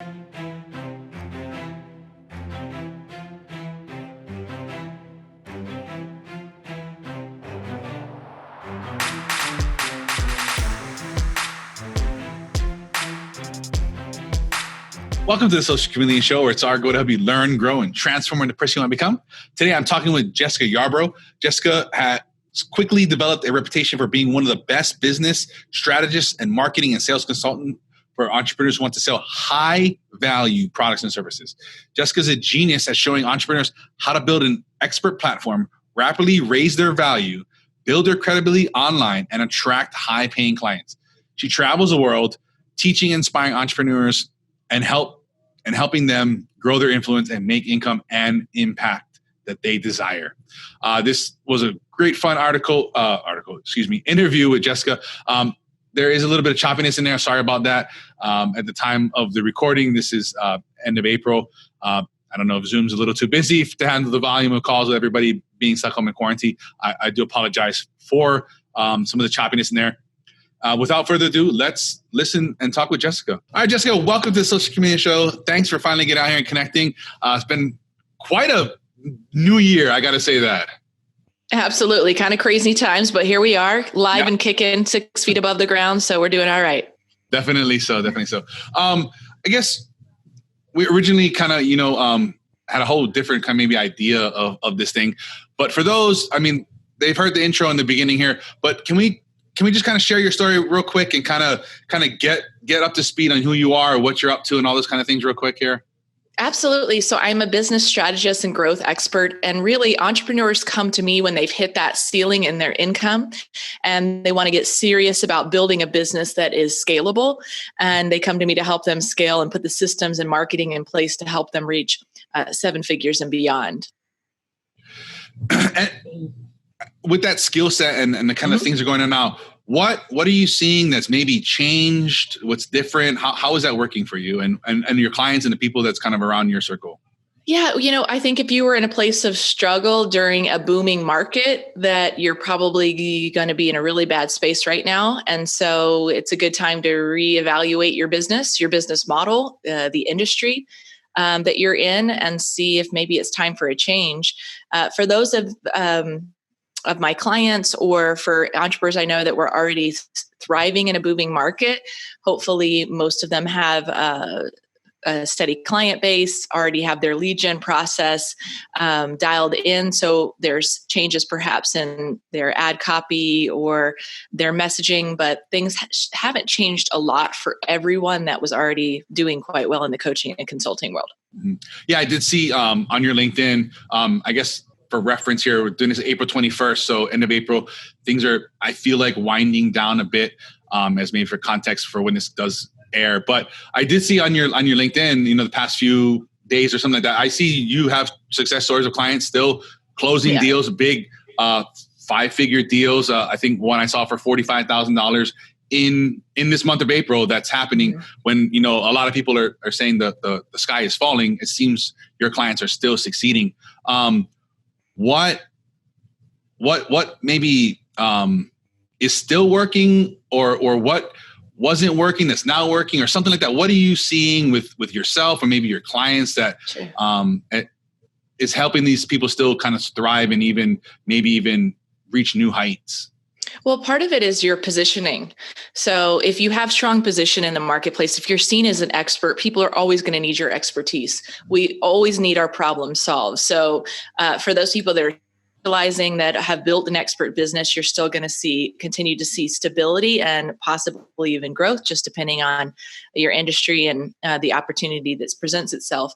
Welcome to the Social Chameleon Show, where it's our goal to help you learn, grow, and transform into the person you want to become. Today, I'm talking with Jessica Yarbrough. Jessica has quickly developed a reputation for being one of the best business strategists and marketing and sales consultant for entrepreneurs who want to sell high-value products and services. Jessica's a genius at showing entrepreneurs how to build an expert platform, rapidly raise their value, build their credibility online, and attract high-paying clients. She travels the world teaching and inspiring entrepreneurs and helping them grow their influence and make income and impact that they desire. This was a great fun interview with Jessica. There is a little bit of choppiness in there. Sorry about that. At the time of the recording, this is end of April. I don't know if Zoom's a little too busy to handle the volume of calls with everybody being stuck home in quarantine. I do apologize for some of the choppiness in there. Without further ado, let's listen and talk with Jessica. All right, Jessica, welcome to the Social Chameleon Show. Thanks for finally getting out here and connecting. It's been quite a new year, I got to say that. Absolutely. Kind of crazy times, but here we are, live and kicking 6 feet above the ground. So we're doing all right. Definitely so. I guess we originally kind of, had a whole different kind of maybe idea of this thing. But for those, they've heard the intro in the beginning here, but can we just kind of share your story real quick and kind of get up to speed on who you are, what you're up to, and all those kind of things real quick here? Absolutely. So I'm a business strategist and growth expert, and really entrepreneurs come to me when they've hit that ceiling in their income and they want to get serious about building a business that is scalable. And they come to me to help them scale and put the systems and marketing in place to help them reach 7 figures and beyond. And with that skill set and the kind of things that are going on now, what are you seeing that's maybe changed? What's different? How is that working for you and your clients and the people that's kind of around your circle? Yeah, I think if you were in a place of struggle during a booming market, that you're probably going to be in a really bad space right now. And so it's a good time to reevaluate your business model, the industry that you're in, and see if maybe it's time for a change. For those of my clients or for entrepreneurs I know that were already thriving in a booming market, hopefully most of them have a steady client base, already have their lead gen process dialed in. So there's changes perhaps in their ad copy or their messaging, but things haven't changed a lot for everyone that was already doing quite well in the coaching and consulting world. Mm-hmm. Yeah, I did see on your LinkedIn, I guess, for reference here, we're doing this April 21st. So end of April, things are, I feel like, winding down a bit as maybe for context for when this does air. But I did see on your LinkedIn, the past few days or something like that, I see you have success stories of clients still closing deals, big 5-figure deals. I think one I saw for $45,000 in this month of April. That's happening when, a lot of people are saying the sky is falling. It seems your clients are still succeeding. What maybe is still working or what wasn't working that's now working or something like that? What are you seeing with yourself or maybe your clients that is helping these people still kind of thrive and even reach new heights? Well, part of it is your positioning. So if you have strong position in the marketplace, if you're seen as an expert, people are always going to need your expertise. We always need our problem solved. So for those people that are realizing that have built an expert business, you're still going to continue to see stability and possibly even growth, just depending on your industry and the opportunity that presents itself.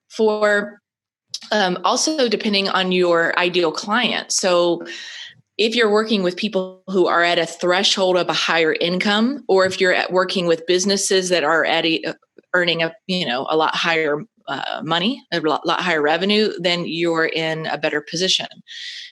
For also depending on your ideal client. So if you're working with people who are at a threshold of a higher income, or if you're working with businesses that are earning a lot higher money, a lot higher revenue, then you're in a better position.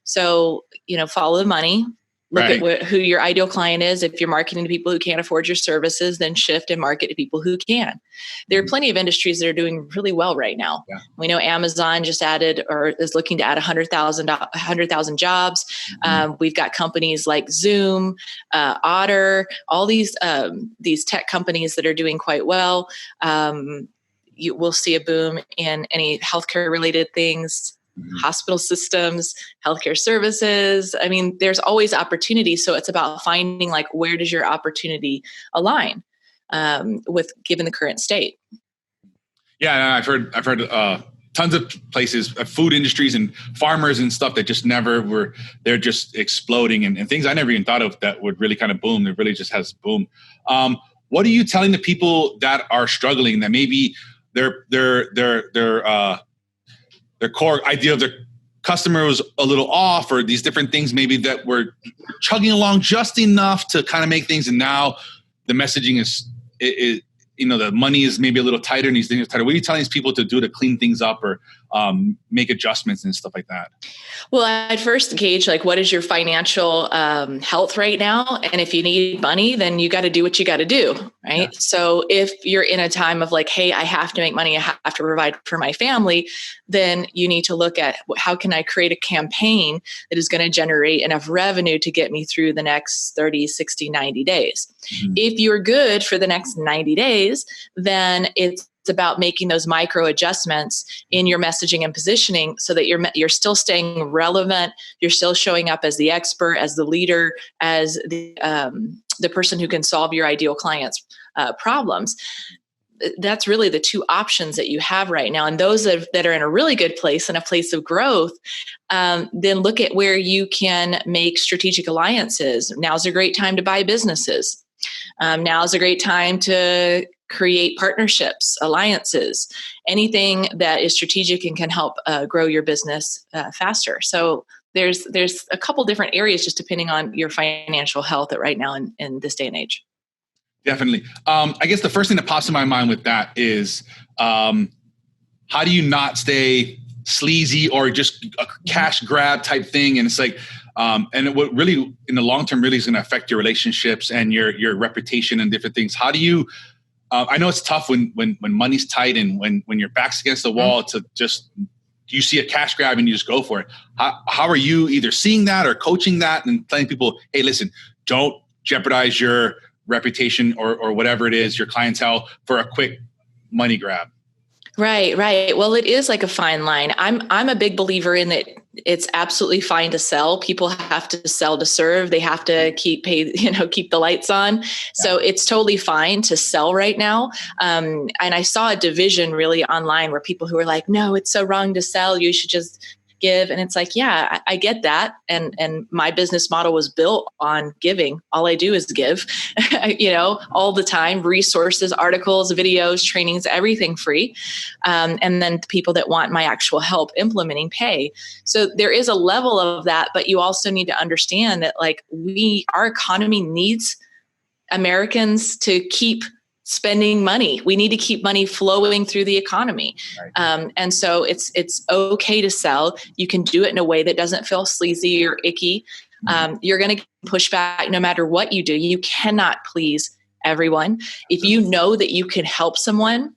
So, follow the money, Look at who your ideal client is. If you're marketing to people who can't afford your services, then shift and market to people who can. There are plenty of industries that are doing really well right now. Yeah. We know Amazon just added or is looking to add 100,000 jobs. We've got companies like Zoom, Otter, all these tech companies that are doing quite well. You will see a boom in any healthcare related things. Hospital systems, healthcare services. I mean, there's always opportunity. So it's about finding like, where does your opportunity align with given the current state? Yeah, I've heard tons of places, food industries and farmers and stuff that just never were, they're just exploding and things I never even thought of that would really kind of boom. It really just has boom. What are you telling the people that are struggling that maybe their core idea of their customer was a little off, or these different things maybe that were chugging along just enough to kind of make things, and now the messaging is the money is maybe a little tighter and these things are tighter. What are you telling these people to do to clean things up or make adjustments and stuff like that? Well, I'd first gauge like, what is your financial health right now? And if you need money, then you got to do what you got to do, right? Yeah. So if you're in a time of like, hey, I have to make money, I have to provide for my family, then you need to look at how can I create a campaign that is going to generate enough revenue to get me through the next 30, 60, 90 days. If you're good for the next 90 days, then it's about making those micro adjustments in your messaging and positioning so that you're still staying relevant. You're still showing up as the expert, as the leader, as the person who can solve your ideal client's problems. That's really the two options that you have right now. And those that are in a really good place and a place of growth, then look at where you can make strategic alliances. Now's a great time to buy businesses. Now's a great time to create partnerships, alliances, anything that is strategic and can help grow your business faster. So there's a couple different areas just depending on your financial health right now in this day and age. Definitely. I guess the first thing that pops in my mind with that is how do you not stay sleazy or just a cash grab type thing? And it's like, and what really in the long term really is going to affect your relationships and your reputation and different things. How do you, I know it's tough when money's tight and when your back's against the wall to just, you see a cash grab and you just go for it. How are you either seeing that or coaching that and telling people, hey, listen, don't jeopardize your reputation or whatever it is, your clientele for a quick money grab? Right. Well, it is like a fine line. I'm a big believer in that. It's absolutely fine to sell. People have to sell to serve. They have to keep the lights on. Yeah. So it's totally fine to sell right now. And I saw a division really online where people who were like, no, it's so wrong to sell. You should just give. And it's like, yeah, I get that. And my business model was built on giving. All I do is give, all the time, resources, articles, videos, trainings, everything free. And then the people that want my actual help implementing pay. So there is a level of that, but you also need to understand that like our economy needs Americans to keep spending money. We need to keep money flowing through the economy. Right. And so it's okay to sell. You can do it in a way that doesn't feel sleazy or icky. You're going to push back no matter what you do. You cannot please everyone. If you know that you can help someone,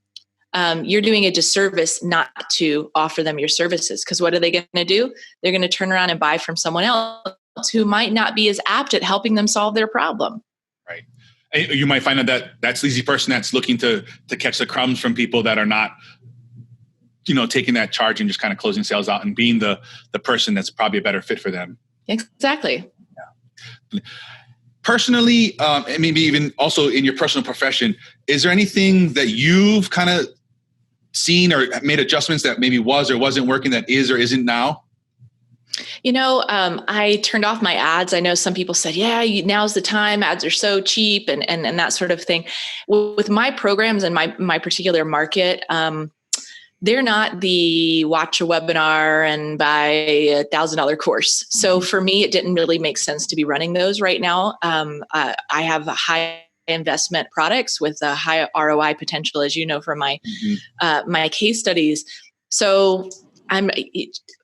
you're doing a disservice not to offer them your services. Because what are they going to do? They're going to turn around and buy from someone else who might not be as apt at helping them solve their problem. Right. You might find that sleazy person that's looking to catch the crumbs from people that are not, taking that charge and just kind of closing sales out and being the person that's probably a better fit for them. Exactly. Yeah. Personally, and maybe even also in your personal profession, is there anything that you've kind of seen or made adjustments that maybe was or wasn't working that is or isn't now? I turned off my ads. I know some people said, yeah, now's the time. Ads are so cheap and that sort of thing. With my programs and my particular market, they're not the watch a webinar and buy $1,000 course. So for me, it didn't really make sense to be running those right now. I have a high investment products with a high ROI potential, as you know, from my case studies. So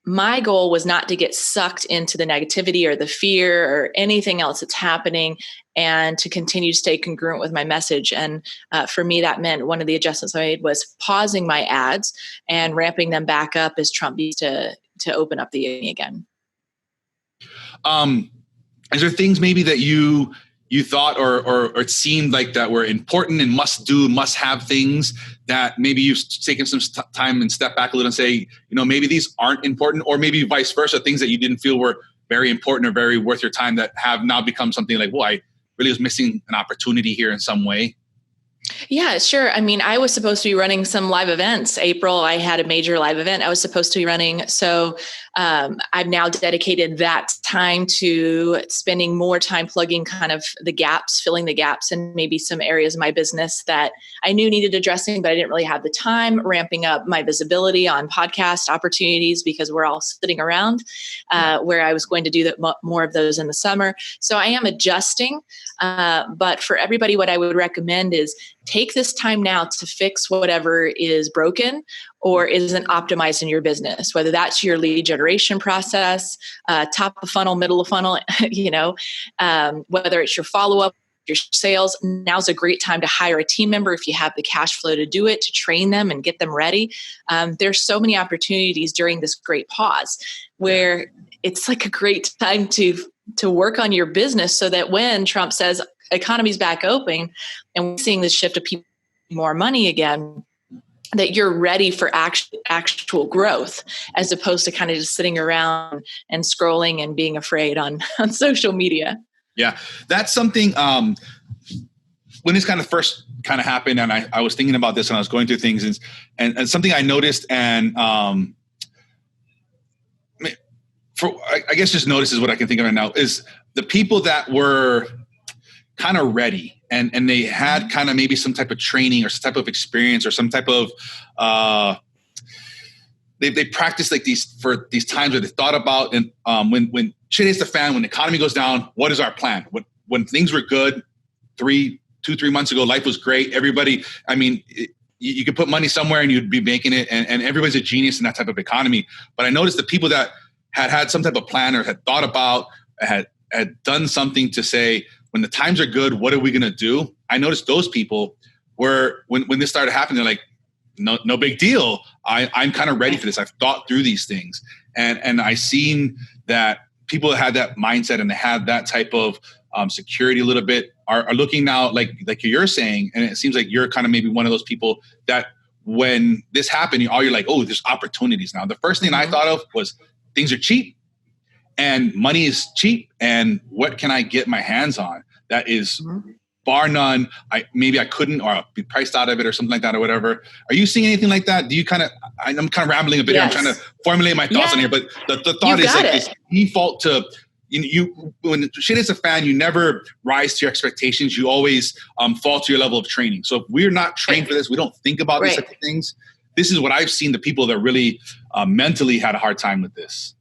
my goal was not to get sucked into the negativity or the fear or anything else that's happening, and to continue to stay congruent with my message. And for me, that meant one of the adjustments I made was pausing my ads and ramping them back up as Trump needs to open up the economy again. Is there things maybe that you thought or it seemed like that were important and must do, must have things that maybe you've taken some time and step back a little and say, maybe these aren't important, or maybe vice versa, things that you didn't feel were very important or very worth your time that have now become something like, well, I really was missing an opportunity here in some way? Yeah, sure. I mean, I was supposed to be running some live events. April, I had a major live event I was supposed to be running. So I've now dedicated that time to spending more time plugging kind of the gaps, filling the gaps, and maybe some areas of my business that I knew needed addressing, but I didn't really have the time, ramping up my visibility on podcast opportunities because we're all sitting around, where I was going to do more of those in the summer. So I am adjusting. But for everybody, what I would recommend is take this time now to fix whatever is broken or isn't optimized in your business, whether that's your lead generation process, top of funnel, middle of funnel, whether it's your follow-up, your sales. Now's a great time to hire a team member if you have the cash flow to do it, to train them and get them ready. There's so many opportunities during this great pause where it's like a great time to work on your business so that when Trump says economy's back open and we're seeing this shift of people more money again, that you're ready for actual growth, as opposed to kind of just sitting around and scrolling and being afraid on social media. Yeah, that's something when this kind of first kind of happened, and I was thinking about this and I was going through things, and something I noticed, and I guess just notice is what I can think of right now, is the people that were kind of ready and they had kind of maybe some type of training or some type of experience or some type of they practiced like these for these times where they thought about, and when shit hits the fan, when the economy goes down, what is our plan? When things were good 3 months ago, life was great. Everybody, I mean, you could put money somewhere and you'd be making it, and everybody's a genius in that type of economy. But I noticed the people that had some type of plan or had thought about, had done something to say, when the times are good, what are we going to do? I noticed those people were, when this started happening, they're like, no big deal. I'm kind of ready for this. I've thought through these things. And I seen that people that had that mindset and they had that type of security a little bit are looking now like you're saying. And it seems like you're kind of maybe one of those people that when this happened, you're like, oh, there's opportunities now. The first thing I thought of was things are cheap. And money is cheap, and what can I get my hands on? That is bar none. Maybe I couldn't, or I'll be priced out of it or something like that or whatever. Are you seeing anything like that? Do you I'm kind of rambling a bit here. I'm trying to formulate my thoughts on here, but the thought is like this default to, when shit hits a fan, you never rise to your expectations. You always fall to your level of training. So if we're not trained for this, we don't think about these type of things. This is what I've seen, the people that really mentally had a hard time with this.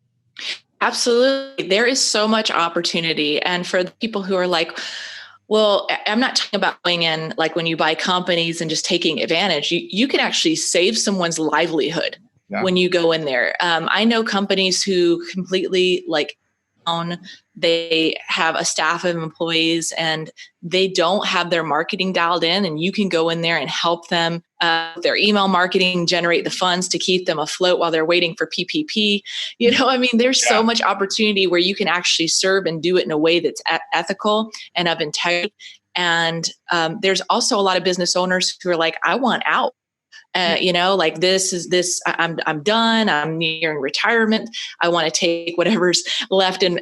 Absolutely. There is so much opportunity. And for the people who are like, well, I'm not talking about going in like when you buy companies and just taking advantage. You can actually save someone's livelihood when you go in there. I know companies who completely they have a staff of employees and they don't have their marketing dialed in, and you can go in there and help them their email marketing, generate the funds to keep them afloat while they're waiting for PPP. There's so much opportunity where you can actually serve and do it in a way that's ethical and of integrity. And there's also a lot of business owners who are like, I want out. I'm done. I'm nearing retirement. I want to take whatever's left in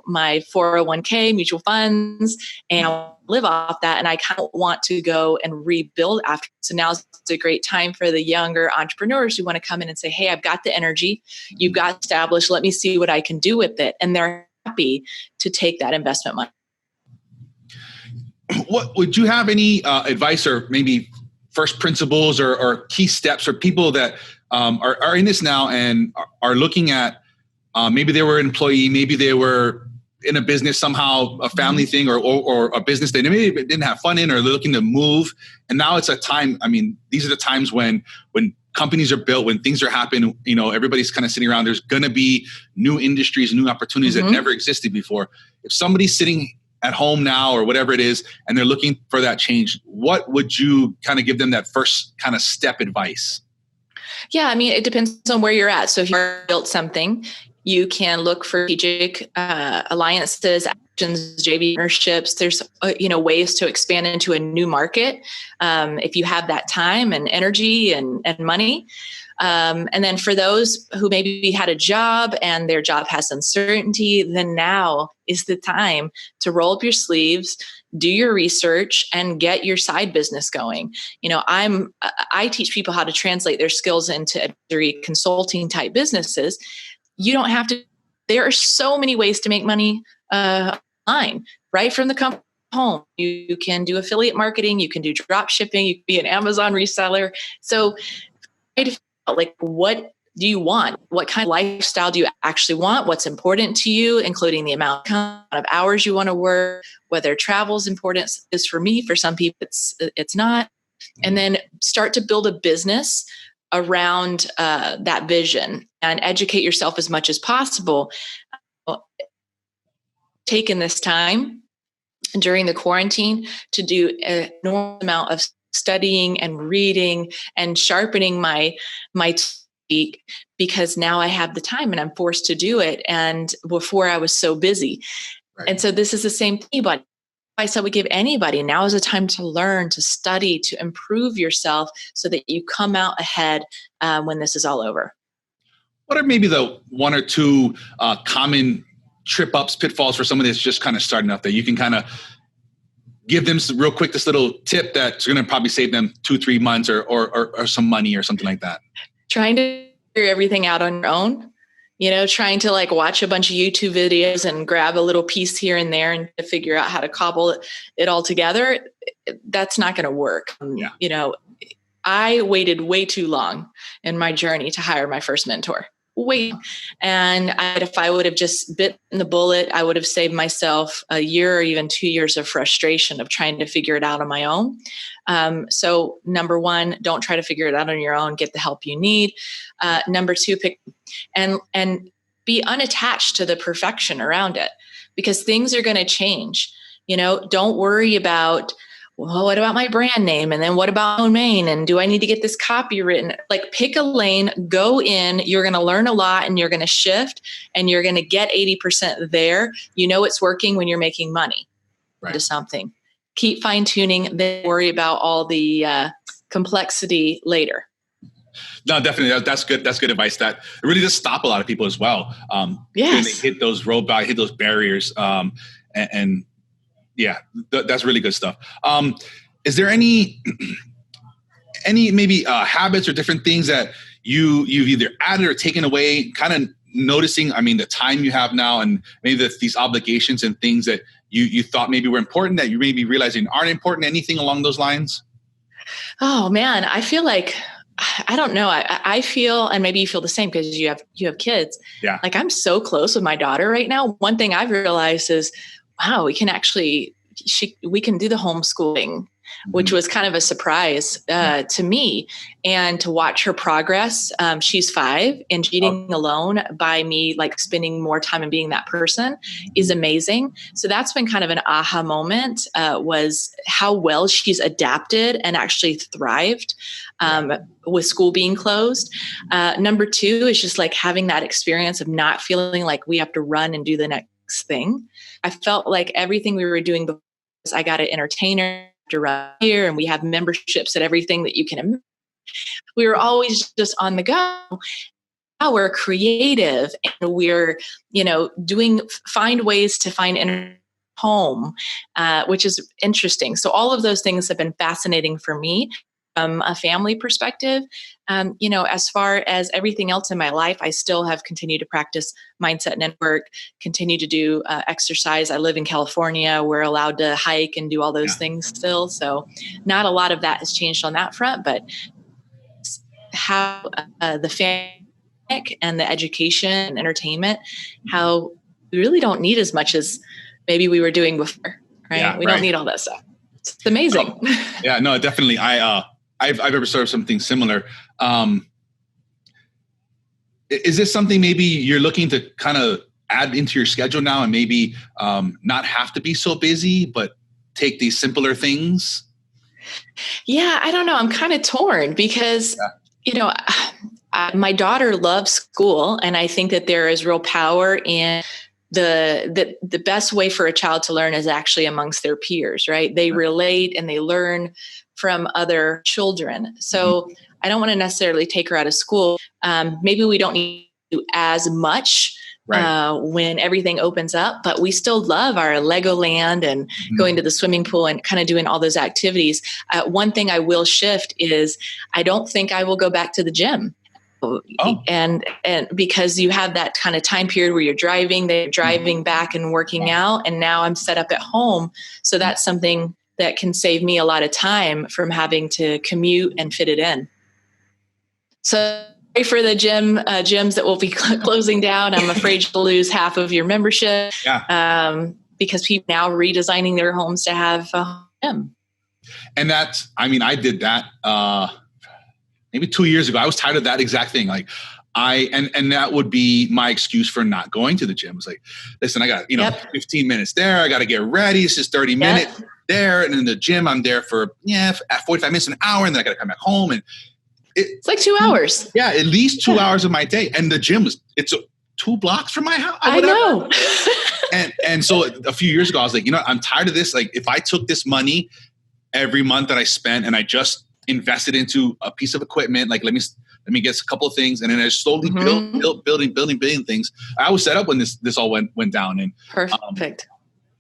my 401k, mutual funds, and I'll live off that. And I kind of want to go and rebuild after. So now's a great time for the younger entrepreneurs who want to come in and say, hey, I've got the energy. You've got established. Let me see what I can do with it. And they're happy to take that investment money. What would you have any advice or maybe first principles or key steps for people that are in this now and are looking at maybe they were an employee, maybe they were in a business somehow, a family thing or a business they maybe didn't have fun in, or they're looking to move. And now it's a time, these are the times when companies are built, when things are happening, everybody's kind of sitting around, there's going to be new industries, new opportunities that never existed before. If somebody's sitting at home now or whatever it is, and they're looking for that change, what would you kind of give them that first kind of step advice? Yeah, I mean, it depends on where you're at. So if you've built something, you can look for strategic alliances, actions, JV partnerships. There's ways to expand into a new market if you have that time and energy and money. And then for those who maybe had a job and their job has uncertainty, then now is the time to roll up your sleeves, do your research, and get your side business going. I teach people how to translate their skills into consulting type businesses. You don't have to. There are so many ways to make money online, right from the home. You can do affiliate marketing. You can do drop shipping. You can be an Amazon reseller. So, like, what do you want? What kind of lifestyle do you actually want? What's important to you, including the amount of hours you want to work, whether travel is important. Is for me. For some people, it's not. And then start to build a business around that vision and educate yourself as much as possible. Taking this time during the quarantine to do an enormous amount of studying and reading and sharpening my technique, because now I have the time and I'm forced to do it. And before I was so busy. Right. And so this is the same thing, but I said we give anybody, now is a time to learn, to study, to improve yourself so that you come out ahead when this is all over. What are maybe the one or two common trip ups, pitfalls for somebody that's just kind of starting out, that you can kind of give them real quick, this little tip that's going to probably save them 2-3 months or some money or something like that? Trying to figure everything out on your own. Trying to watch a bunch of YouTube videos and grab a little piece here and there and to figure out how to cobble it all together. That's not going to work. Yeah. I waited way too long in my journey to hire my first mentor. And if I would have just bitten the bullet, I would have saved myself a year or even 2 years of frustration of trying to figure it out on my own. So number one, don't try to figure it out on your own. Get the help you need. Number two, pick and be unattached to the perfection around it, because things are going to change. Don't worry about, well, what about my brand name? And then what about domain? And do I need to get this copy written? Pick a lane, go in, you're going to learn a lot and you're going to shift and you're going to get 80% there. It's working when you're making money into something. Keep fine tuning, then worry about all the complexity later. No, definitely. That's good. That's good advice. That it really does stop a lot of people as well. Yes. When they hit those roadblocks, hit those barriers. And yeah, that's really good stuff. Is there any maybe habits or different things that you've either added or taken away, kind of noticing, the time you have now and maybe these obligations and things that you thought maybe were important that you may be realizing aren't important? Anything along those lines? Oh man, I feel like, I don't know. I feel, and maybe you feel the same because you have kids. Yeah. I'm so close with my daughter right now. One thing I've realized is, wow, we can do the homeschooling, which was kind of a surprise to me, and to watch her progress. She's 5, and eating alone by me, spending more time and being that person is amazing. So that's been kind of an aha moment, was how well she's adapted and actually thrived with school being closed. Number 2 is just having that experience of not feeling like we have to run and do the next thing. I felt like everything we were doing before, I got an entertainer to run here, and we have memberships at everything that you can imagine. We were always just on the go. Now we're creative and we're, find ways to find home, which is interesting. So all of those things have been fascinating for me from a family perspective. As far as everything else in my life, I still have continued to practice mindset network, continue to do exercise. I live in California. We're allowed to hike and do all those things still. So not a lot of that has changed on that front, but how the family and the education and entertainment, how we really don't need as much as maybe we were doing before, right? We don't need all that stuff. It's amazing. Yeah, no, definitely. I've ever started something similar. Is this something maybe you're looking to kind of add into your schedule now and maybe not have to be so busy, but take these simpler things? Yeah, I don't know. I'm kind of torn because, my daughter loves school, and I think that there is real power in the best way for a child to learn is actually amongst their peers, right? They relate and they learn from other children. So I don't want to necessarily take her out of school. Maybe we don't need to do as much when everything opens up, but we still love our Legoland and going to the swimming pool and kind of doing all those activities. One thing I will shift is I don't think I will go back to the gym. And because you have that kind of time period where they're driving back and working out, and now I'm set up at home. So that's something that can save me a lot of time from having to commute and fit it in. So for the gyms that will be closing down, I'm afraid to lose half of your membership because people now redesigning their homes to have a gym. And I did that maybe 2 years ago. I was tired of that exact thing. Like and that would be my excuse for not going to the gym. It's like, listen, I got, 15 minutes there. I got to get ready. It's just 30 minutes there. And in the gym, I'm there for 45 minutes, an hour. And then I got to come back home. And it's like 2 hours. Yeah. At least 2 hours of my day. And the gym it's 2 blocks from my house. I know. and so a few years ago, I was like, I'm tired of this. Like if I took this money every month that I spent and I just invested into a piece of equipment, like let me get a couple of things, and then I slowly building things. I was set up when this all went down. And perfect.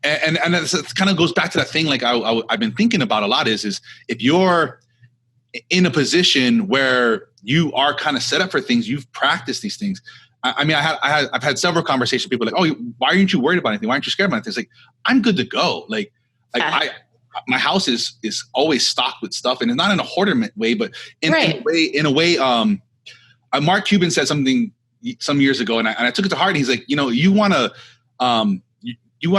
And it kind of goes back to that thing. Like I've been thinking about a lot is if you're in a position where you are kind of set up for things, you've practiced these things. I've had several conversations with people like, oh, why aren't you worried about anything? Why aren't you scared about anything? It's like, I'm good to go. My house is always stocked with stuff, and it's not in a hoarder way, but in a way, Mark Cuban said something some years ago, and I took it to heart. And he's like, you want to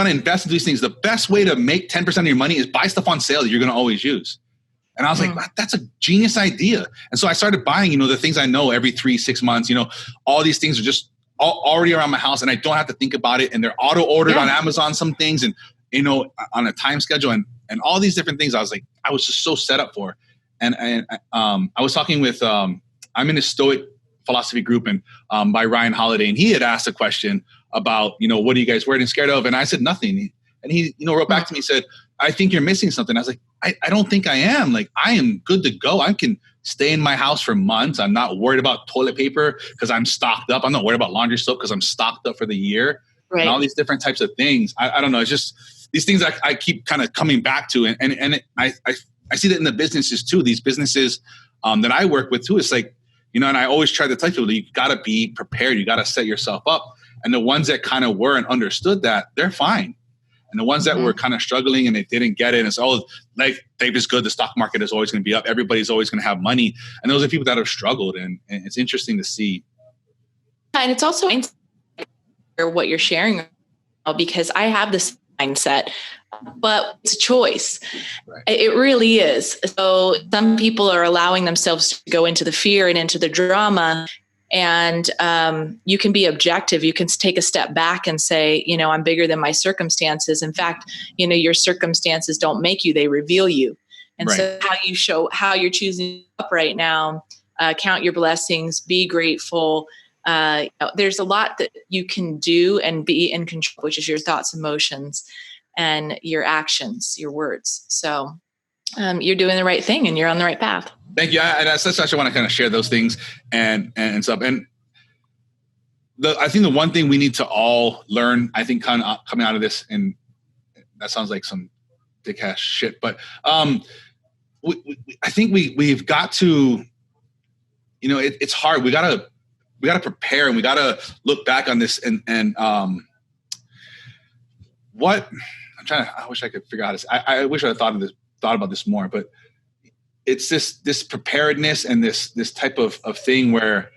invest in these things. The best way to make 10% of your money is buy stuff on sale that you're going to always use. And I was like, that's a genius idea. And so I started buying, the things I know every 3-6 months. All these things are just already around my house, and I don't have to think about it. And they're auto ordered on Amazon, some things, and on a time schedule, and all these different things. I was just so set up for. And I was talking with, I'm in a Stoic philosophy group, and by Ryan Holiday, and he had asked a question about, what are you guys worried and scared of? And I said, nothing. And he, wrote back to me, said, I think you're missing something. I was like, I don't think I am. Like, I am good to go. I can stay in my house for months. I'm not worried about toilet paper because I'm stocked up. I'm not worried about laundry soap because I'm stocked up for the year. And all these different types of things. I don't know. It's just these things I keep kind of coming back to. I see that in the businesses too. These businesses that I work with too. It's like, and I always try to tell people, you got to be prepared. You got to set yourself up. And the ones that kind of were and understood that, they're fine. And the ones that were kind of struggling and they didn't get it, and so life is good. The stock market is always going to be up. Everybody's always going to have money. And those are people that have struggled. And it's interesting to see. And it's also what you're sharing, because I have this mindset, but it's a choice. Right. It really is. So some people are allowing themselves to go into the fear and into the drama. And you can be objective. You can take a step back and say, I'm bigger than my circumstances. In fact, your circumstances don't make you, they reveal you. And so how you're choosing up right now, count your blessings, be grateful. There's a lot that you can do and be in control, which is your thoughts, emotions, and your actions, your words. So you're doing the right thing and you're on the right path. Thank you. I actually want to kind of share those things and stuff. And I think the one thing we need to all learn, I think kind of coming out of this, and that sounds like some dick ass shit, but I think we've got to, it's hard. We got to prepare, and we got to look back on this and what I'm trying to, I wish I could figure out this. I wish I had thought about this more, but it's this preparedness and this type of thing where,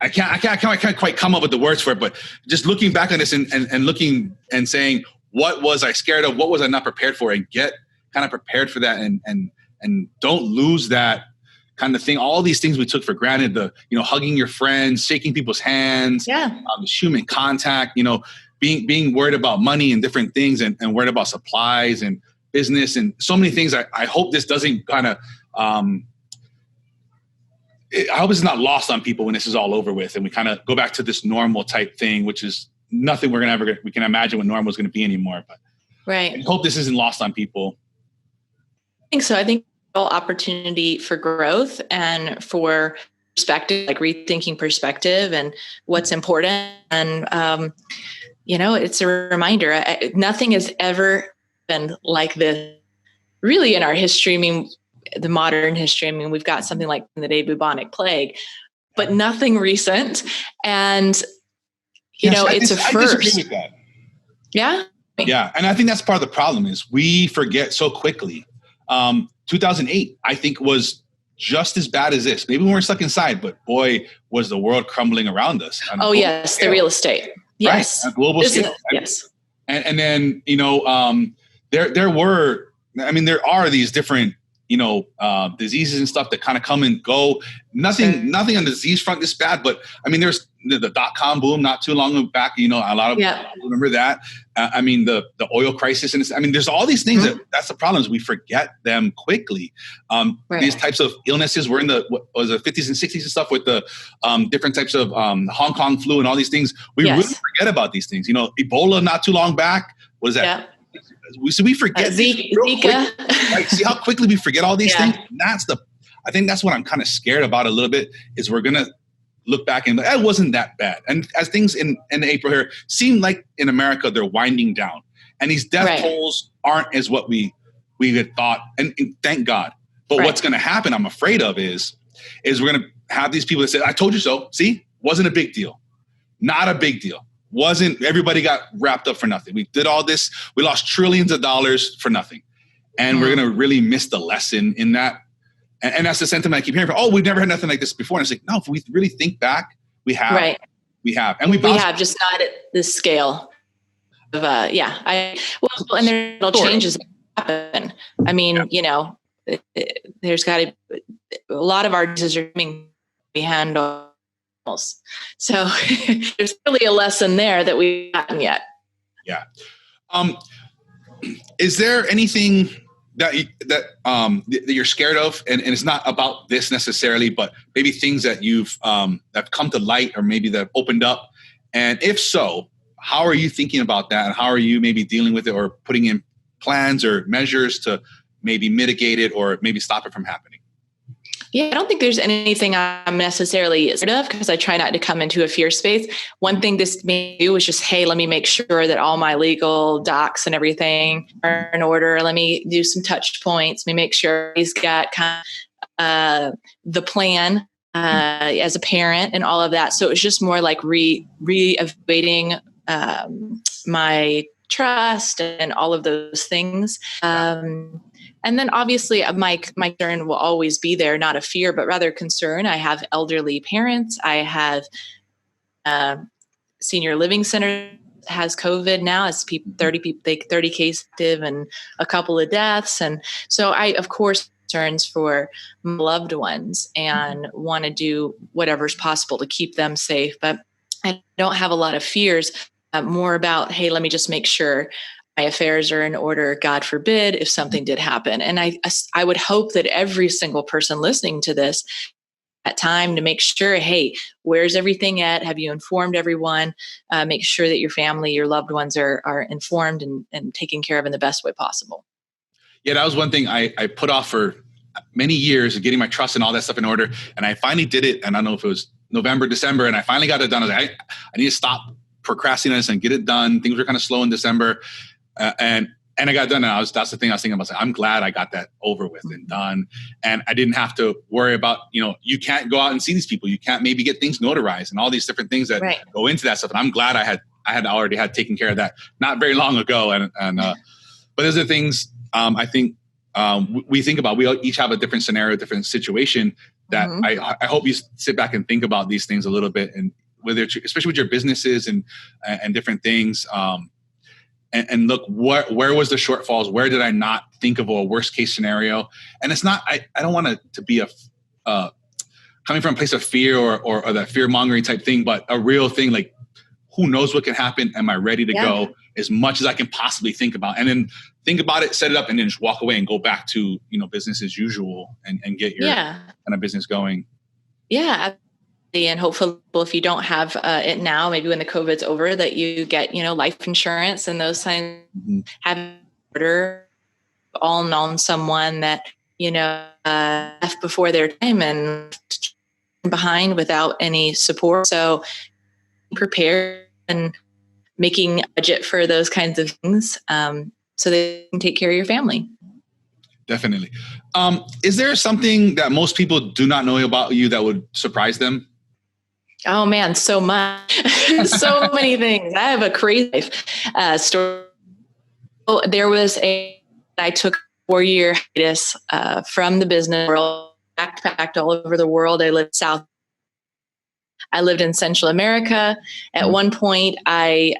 I can't quite come up with the words for it, but just looking back on this and looking and saying, what was I scared of? What was I not prepared for? And kind of prepared for that and don't lose that kind of thing. All these things we took for granted, hugging your friends, shaking people's hands, human contact, being worried about money and different things and worried about supplies and business and so many things. I hope this doesn't kind of, I hope it's not lost on people when this is all over with and we kind of go back to this normal type thing, which is nothing we can imagine what normal is going to be anymore. But I hope this isn't lost on people. I think so. I think opportunity for growth and for perspective, like rethinking perspective and what's important. And, it's a reminder. Nothing has ever been like this really in our history. I mean, the modern history. I mean, we've got something like the day bubonic plague, but nothing recent. And, it's a first. I disagree with that. Yeah. Yeah. And I think that's part of the problem is we forget so quickly. 2008, I think, was just as bad as this. Maybe we weren't stuck inside, but boy, was the world crumbling around us. Oh, yes. The real estate. Yes. Right? Global scale. Yes. And then, there are these different, diseases and stuff that kind of come and go. Nothing on the disease front is bad, but I mean, there's the .com boom not too long back. A lot of people remember that. The oil crisis, and there's all these things that's the problem is we forget them quickly. These types of illnesses were in the 50s and 60s and stuff with the different types of Hong Kong flu and all these things. We really forget about these things. Ebola not too long back. What is that? Yeah. So we forget Zika. Right? See how quickly we forget all these things? And I think that's what I'm kind of scared about a little bit is we're going to look back and it wasn't that bad. And as things in April here seem like in America, they're winding down and these death tolls aren't as what we had thought. And thank God. But what's going to happen, I'm afraid of is we're going to have these people that say, I told you so. See, wasn't a big deal. Not a big deal. Everybody got wrapped up for nothing. We did all this. We lost trillions of dollars for nothing. And we're going to really miss the lesson in that. And that's the sentiment I keep hearing. We've never had nothing like this before. And it's like, no, if we really think back, we have. Right. We have. And we have, just not at this scale. And there little changes happen. I mean, there's got to a lot of our decisions are coming behind so there's really a lesson there that we haven't yet. Yeah. Is there anything that you're scared of? And it's not about this necessarily, but maybe things that you've that come to light or maybe that have opened up. And if so, how are you thinking about that? And how are you maybe dealing with it or putting in plans or measures to maybe mitigate it or maybe stop it from happening? Yeah, I don't think there's anything I'm necessarily scared of because I try not to come into a fear space. One thing this made me do was just, hey, let me make sure that all my legal docs and everything are in order. Let me do some touch points. Let me make sure he's got kind of the plan as a parent and all of that. So it was just more like re-evaluating my trust and all of those things. And then obviously my concern will always be there, not a fear, but rather concern. I have elderly parents. I have senior living center has COVID now. It's 30 cases active and a couple of deaths. And so I, of course, concerns for my loved ones and want to do whatever's possible to keep them safe. But I don't have a lot of fears, more about, hey, let me just make sure my affairs are in order, God forbid, if something did happen. And I would hope that every single person listening to this at time to make sure, hey, where's everything at? Have you informed everyone? Make sure that your family, your loved ones are informed and taken care of in the best way possible. Yeah, that was one thing I put off for many years of getting my trust and all that stuff in order. And I finally did it. And I don't know if it was November, December, and I finally got it done. I was like, I need to stop procrastinating this and get it done. Things were kind of slow in December. And I got it done. And that's the thing I was thinking about. I'm glad I got that over with and done. And I didn't have to worry about, you can't go out and see these people. You can't maybe get things notarized and all these different things that go into that stuff. And I'm glad I had already had taken care of that not very long ago. But those are things I think we think about. We each have a different scenario, different situation that I hope you sit back and think about these things a little bit, and whether especially with your businesses and different things. and look where was the shortfalls? Where did I not think of a worst case scenario? And it's not, I don't want it to be coming from a place of fear or that fear mongering type thing, but a real thing like, who knows what can happen? Am I ready to go as much as I can possibly think about? And then think about it, set it up, and then just walk away and go back to, business as usual and get your kind of business going. Yeah. And hopefully if you don't have it now, maybe when the COVID's over, that you get, life insurance and those things, have order, all known someone that, left before their time and behind without any support. So prepare and making a budget for those kinds of things so they can take care of your family. Definitely. Is there something that most people do not know about you that would surprise them? Oh man, so much. So many things. I have a crazy life story. There was I took a 4-year hiatus from the business world, backpacked all over the world. I lived in Central America. At one point, I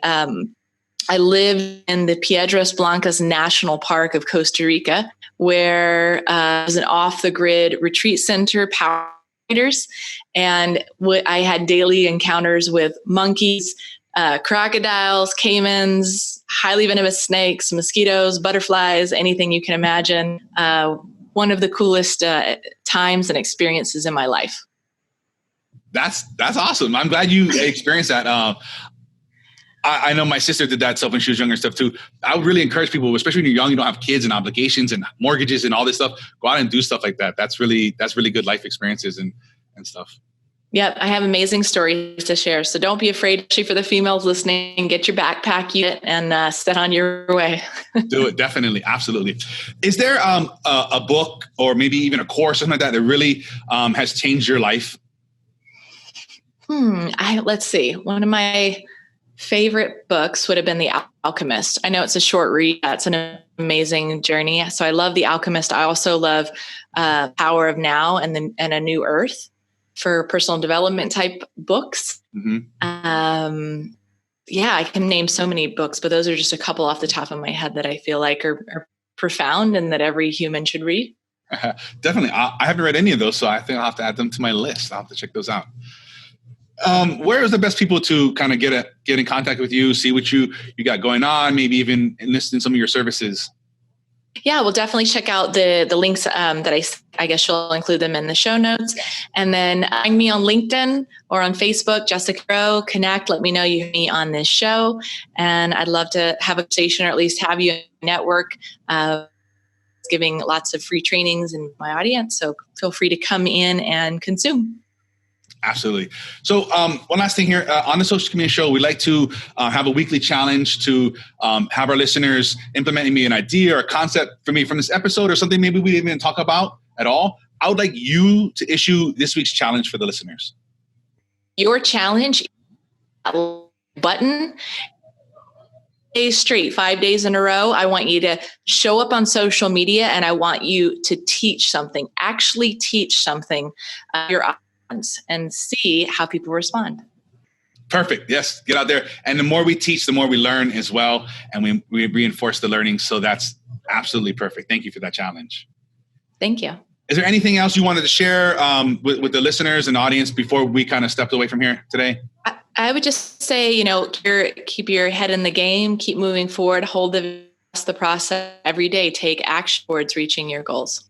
lived in the Piedras Blancas National Park of Costa Rica, where it was an off-the-grid retreat center, power leaders, and I had daily encounters with monkeys, crocodiles, caimans, highly venomous snakes, mosquitoes, butterflies, anything you can imagine. One of the coolest times and experiences in my life. That's awesome. I'm glad you experienced that. I know my sister did that stuff when she was younger and stuff too. I would really encourage people, especially when you're young, you don't have kids and obligations and mortgages and all this stuff. Go out and do stuff like that. That's really good life experiences and stuff. Yep. I have amazing stories to share. So don't be afraid, especially for the females listening, get your backpack unit and set on your way. Do it. Definitely. Absolutely. Is there a book or maybe even a course, something like that really has changed your life? Let's see. One of my favorite books would have been The Alchemist. I know it's a short read. That's an amazing journey. So I love The Alchemist. I also love Power of Now and A New Earth for personal development type books. I can name so many books, but those are just a couple off the top of my head that I feel like are profound and that every human should read. Definitely. I haven't read any of those, so I think I'll have to add them to my list. I'll have to check those out. Where is the best people to kind of get in contact with you, see what you got going on, maybe even enlist in some of your services? Yeah, we'll definitely check out the links that I guess you'll include them in the show notes. And then find me on LinkedIn or on Facebook, Jessica Yarbrough. Connect, let me know you hear me on this show. And I'd love to have a conversation or at least have you network, giving lots of free trainings in my audience. So feel free to come in and consume. Absolutely. So one last thing here on the Social Chameleon Show, we like to have a weekly challenge to have our listeners implement maybe an idea or a concept for me from this episode or something maybe we didn't even talk about at all. I would like you to issue this week's challenge for the listeners. Your challenge button. Days straight, 5 days in a row. I want you to show up on social media and I want you to teach something, actually teach something your and see how people respond. Perfect. Yes. Get out there. And the more we teach, the more we learn as well. And we reinforce the learning. So that's absolutely perfect. Thank you for that challenge. Thank you. Is there anything else you wanted to share with the listeners and audience before we kind of stepped away from here today? I would just say, keep your head in the game, keep moving forward, hold the process every day, take action towards reaching your goals.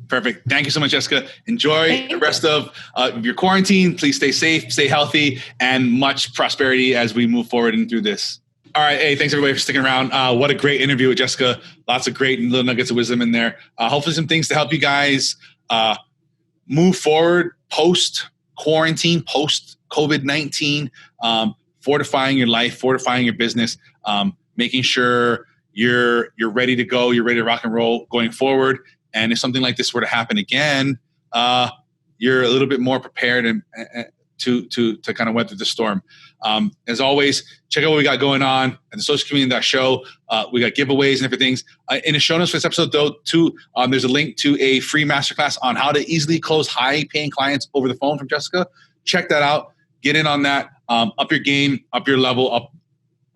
Perfect. Thank you so much, Jessica. Enjoy the rest of your quarantine. Please stay safe, stay healthy, and much prosperity as we move forward and through this. All right. Hey, thanks everybody for sticking around. What a great interview with Jessica. Lots of great little nuggets of wisdom in there. Hopefully some things to help you guys move forward post-quarantine, post-COVID-19, fortifying your life, fortifying your business, making sure you're ready to go, you're ready to rock and roll going forward. And if something like this were to happen again, you're a little bit more prepared and to kind of weather the storm. As always, check out what we got going on at the Social Chameleon Show. We got giveaways and different things. In the show notes for this episode, though, too, there's a link to a free masterclass on how to easily close high-paying clients over the phone from Jessica. Check that out. Get in on that. Up your game, up your level,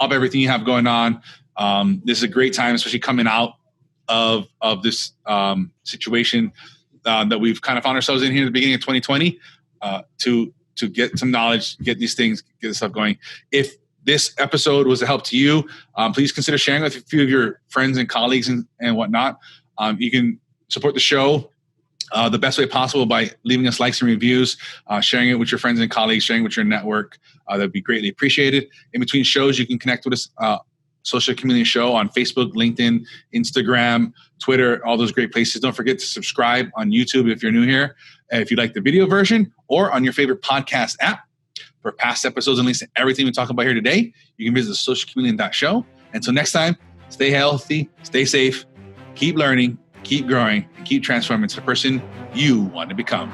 up everything you have going on. This is a great time, especially coming out of this situation that we've kind of found ourselves in here at the beginning of 2020, to get some knowledge, get these things, get this stuff going. If this episode was a help to you, please consider sharing with a few of your friends and colleagues and whatnot. You can support the show the best way possible by leaving us likes and reviews, sharing it with your friends and colleagues, sharing it with your network. That'd be greatly appreciated. In between shows, you can connect with us, Social Chameleon Show on Facebook, LinkedIn, Instagram, Twitter, all those great places. Don't forget to subscribe on YouTube if you're new here, if you like the video version, or on your favorite podcast app. For past episodes and links to everything we talk about here today, you can visit socialchameleon.show. Until next time, stay healthy, stay safe, keep learning, keep growing, and keep transforming into the person you want to become.